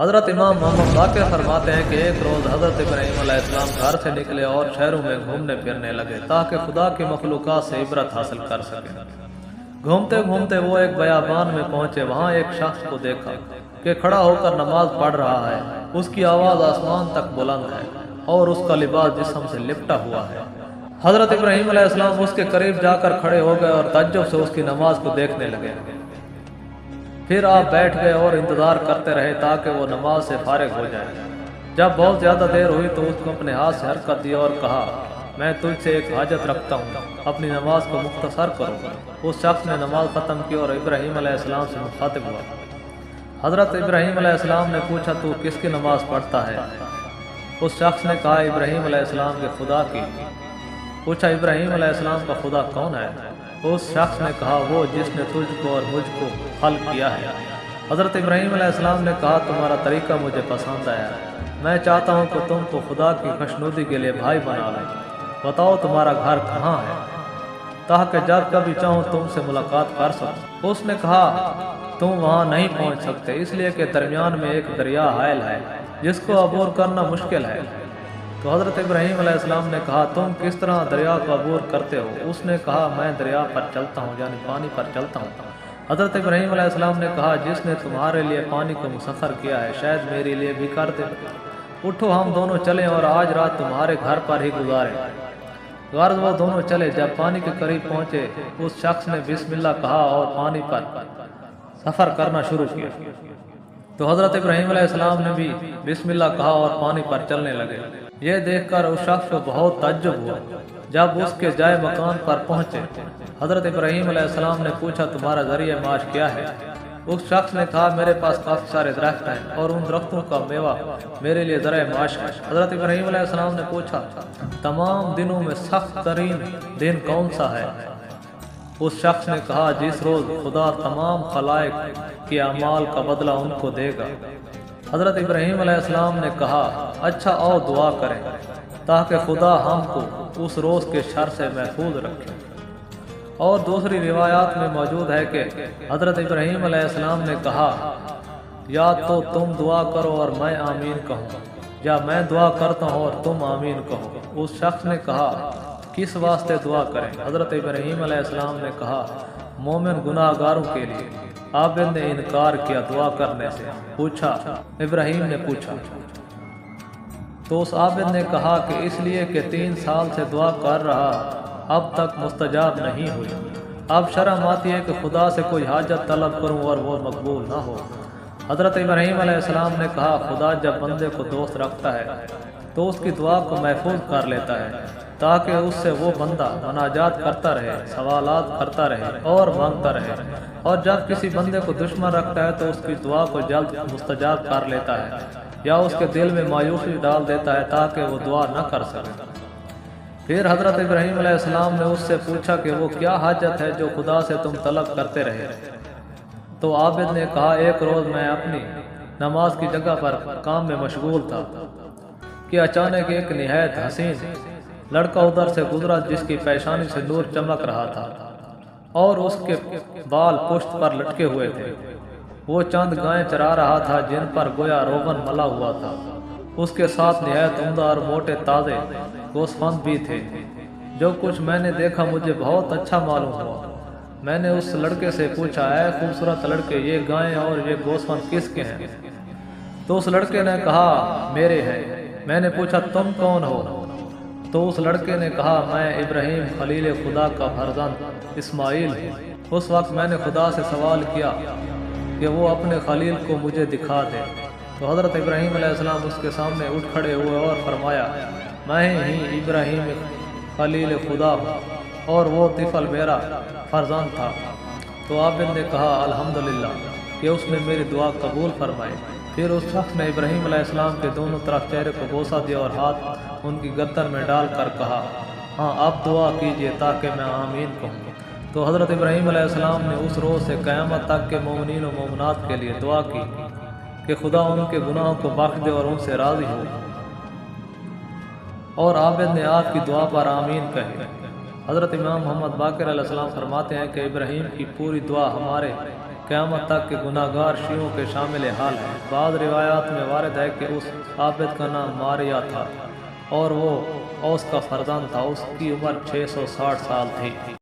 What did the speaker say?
حضرت امام محمد باقر فرماتے ہیں کہ ایک روز حضرت ابراہیم علیہ السلام گھر سے نکلے اور شہروں میں گھومنے پھرنے لگے تاکہ خدا کی مخلوقات سے عبرت حاصل کر سکیں۔ گھومتے گھومتے وہ ایک بیابان میں پہنچے، وہاں ایک شخص کو دیکھا کہ کھڑا ہو کر نماز پڑھ رہا ہے، اس کی آواز آسمان تک بلند ہے اور اس کا لباس جسم سے لپٹا ہوا ہے۔ حضرت ابراہیم علیہ السلام اس کے قریب جا کر کھڑے ہو گئے اور تعجب سے اس کی نماز کو دیکھنے لگے۔ پھر آپ بیٹھ گئے اور انتظار کرتے رہے تاکہ وہ نماز سے فارغ ہو جائے۔ جب بہت زیادہ دیر ہوئی تو اس کو اپنے ہاتھ سے حرکت دی اور کہا، میں تجھ سے ایک حاجت رکھتا ہوں، اپنی نماز کو مختصر کرو۔ اس شخص نے نماز ختم کی اور ابراہیم علیہ السلام سے مخاطب ہوا۔ حضرت ابراہیم علیہ السلام نے پوچھا، تو کس کی نماز پڑھتا ہے؟ اس شخص نے کہا، ابراہیم علیہ السلام کے خدا کی۔ پوچھا، ابراہیم علیہ السلام کا خدا کون ہے؟ اس شخص نے کہا، وہ جس نے تجھ کو اور مجھ کو خلق کیا ہے۔ حضرت ابراہیم علیہ السلام نے کہا، تمہارا طریقہ مجھے پسند آیا، میں چاہتا ہوں کہ تم کو خدا کی خوشنودی کے لیے بھائی بنا لو۔ بتاؤ تمہارا گھر کہاں ہے تاکہ جب کبھی چاہوں تم سے ملاقات کر سکوں۔ اس نے کہا، تم وہاں نہیں پہنچ سکتے، اس لیے کہ درمیان میں ایک دریا حائل ہے جس کو عبور کرنا مشکل ہے۔ تو حضرت ابراہیم علیہ السلام نے کہا، تم کس طرح دریا کو عبور کرتے ہو؟ اس نے کہا، میں دریا پر چلتا ہوں، یعنی پانی پر چلتا ہوں۔ حضرت ابراہیم علیہ السلام نے کہا، جس نے تمہارے لیے پانی کو مسخر کیا ہے شاید میرے لیے بھی کر دے۔ اٹھو ہم دونوں چلیں اور آج رات تمہارے گھر پر ہی گزاریں۔ غرض وہ دونوں چلے۔ جب پانی کے قریب پہنچے اس شخص نے بسم اللہ کہا اور پانی پر سفر کرنا شروع کیا۔ تو حضرت ابراہیم علیہ السلام نے بھی بسم اللہ کہا اور پانی پر چلنے لگے۔ یہ دیکھ کر اس شخص کو بہت تعجب ہوا۔ جب اس کے جائے مکان پر پہنچے حضرت ابراہیم علیہ السلام نے پوچھا، تمہارا ذریعہ معاش کیا ہے؟ اس شخص نے کہا، میرے پاس کافی سارے درخت ہیں اور ان درختوں کا میوہ میرے لیے ذریعہ معاش ہے۔ حضرت ابراہیم علیہ السلام نے پوچھا، تمام دنوں میں سخت ترین دن کون سا ہے؟ اس شخص نے کہا، جس روز خدا تمام خلائق کے اعمال کا بدلہ ان کو دے گا۔ حضرت ابراہیم علیہ السلام نے کہا، اچھا آؤ دعا کریں تاکہ خدا ہم کو اس روز کے شر سے محفوظ رکھے۔ اور دوسری روایات میں موجود ہے کہ حضرت ابراہیم علیہ السلام نے کہا، یا تو تم دعا کرو اور میں آمین کہوں، یا میں دعا کرتا ہوں اور تم آمین کہو۔ اس شخص نے کہا، کس واسطے دعا کریں؟ حضرت ابراہیم علیہ السلام نے کہا، مومن گناہ گاروں کے لیے۔ عابد نے انکار کیا دعا کرنے سے۔ پوچھا، ابراہیم نے پوچھا تو اس عابد نے کہا کہ اس لیے کہ 3 سال سے دعا کر رہا، اب تک مستجاب نہیں ہوئی۔ اب شرم آتی ہے کہ خدا سے کوئی حاجت طلب کروں اور وہ مقبول نہ ہو۔ حضرت ابراہیم علیہ السلام نے کہا، خدا جب بندے کو دوست رکھتا ہے تو اس کی دعا کو محفوظ کر لیتا ہے تاکہ اس سے وہ بندہ مناجات کرتا رہے، سوالات کرتا رہے اور مانگتا رہے، اور جب کسی بندے کو دشمن رکھتا ہے تو اس کی دعا کو جلد مستجاب کر لیتا ہے یا اس کے دل میں مایوسی ڈال دیتا ہے تاکہ وہ دعا نہ کر سکے۔ پھر حضرت ابراہیم علیہ السلام نے اس سے پوچھا کہ وہ کیا حاجت ہے جو خدا سے تم طلب کرتے رہے؟ تو عابد نے کہا، ایک روز میں اپنی نماز کی جگہ پر کام میں مشغول تھا کہ اچانک ایک نہایت حسین لڑکا ادھر سے گزرا جس کی پیشانی سے نور چمک رہا تھا اور اس کے بال پشت پر لٹکے ہوئے تھے۔ وہ چند گائیں چرا رہا تھا جن پر گویا روغن ملا ہوا تھا۔ اس کے ساتھ نہایت عمدہ اور موٹے تازے گوسفند بھی تھے۔ جو کچھ میں نے دیکھا مجھے بہت اچھا معلوم ہوا۔ میں نے اس لڑکے سے پوچھا، اے خوبصورت لڑکے، یہ گائیں اور یہ گوسفند کس کے ہیں؟ تو اس لڑکے نے کہا، میرے ہیں۔ میں نے پوچھا، تم کون ہو؟ تو اس لڑکے نے کہا، میں ابراہیم خلیل خدا کا فرزند اسماعیل ہوں۔ اس وقت میں نے خدا سے سوال کیا کہ وہ اپنے خلیل کو مجھے دکھا دے۔ تو حضرت ابراہیم علیہ السلام اس کے سامنے اٹھ کھڑے ہوئے اور فرمایا، میں ہی ابراہیم خلیل خدا ہوں اور وہ طفل میرا فرزند تھا۔ تو عابد نے کہا، الحمدللہ کہ اس نے میری دعا قبول فرمائی۔ پھر اس شخص نے ابراہیم علیہ السلام کے دونوں طرف چہرے کو بوسہ دیا اور ہاتھ ان کی گردن میں ڈال کر کہا، ہاں اب دعا کیجیے تاکہ میں آمین کہوں۔ تو حضرت ابراہیم علیہ السلام نے اس روز سے قیامت تک کے مومنین و مومنات کے لیے دعا کی کہ خدا ان کے گناہوں کو بخش دے اور ان سے راضی ہو، اور عابد نے آپ کی دعا پر آمین کہی۔ حضرت امام محمد باقر علیہ السلام فرماتے ہیں کہ ابراہیم کی پوری دعا ہمارے قیامت تک کے گناہگار شیعوں کے شامل حال ہیں۔ بعض روایات میں وارد ہے کہ اس عابد کا نام ماریا تھا اور وہ اوس کا فرزند تھا۔ اس کی عمر 660 سال تھی۔